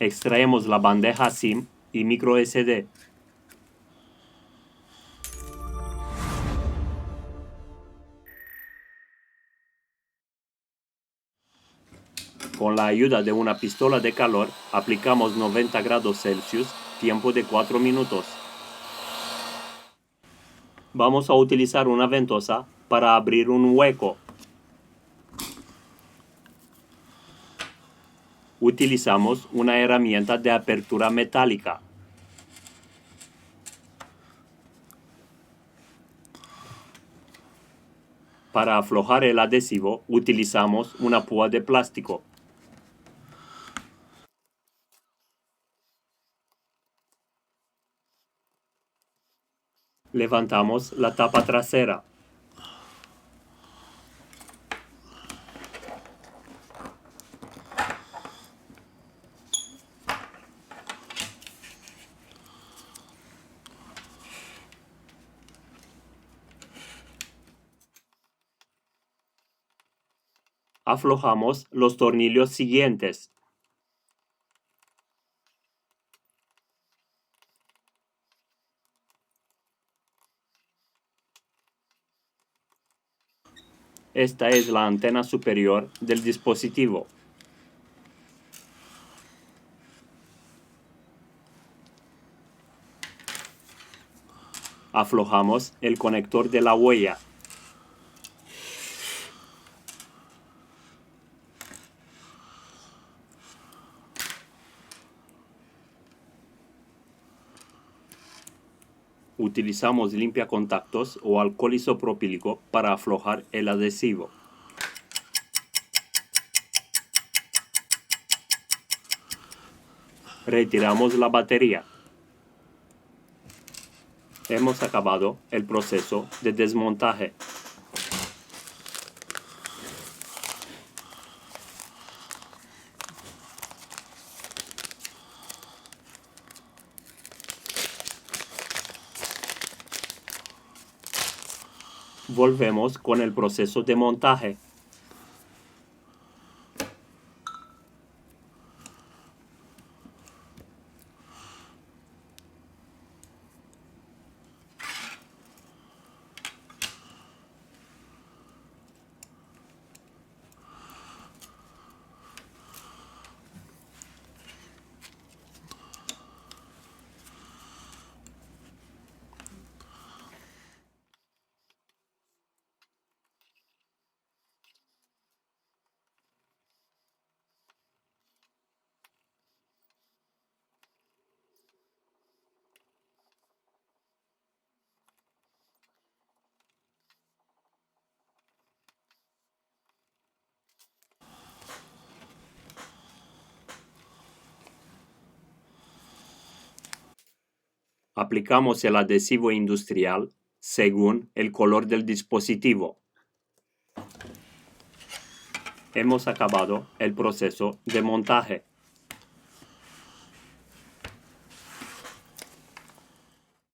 Extraemos la bandeja SIM y micro SD. Con la ayuda de una pistola de calor, aplicamos 90 grados Celsius, tiempo de 4 minutos. Vamos a utilizar una ventosa para abrir un hueco. Utilizamos una herramienta de apertura metálica. Para aflojar el adhesivo, utilizamos una púa de plástico. Levantamos la tapa trasera. Aflojamos los tornillos siguientes. Esta es la antena superior del dispositivo. Aflojamos el conector de la huella. Utilizamos limpiacontactos o alcohol isopropílico para aflojar el adhesivo. Retiramos la batería. Hemos acabado el proceso de desmontaje. Volvemos con el proceso de montaje. Aplicamos el adhesivo industrial según el color del dispositivo. Hemos acabado el proceso de montaje.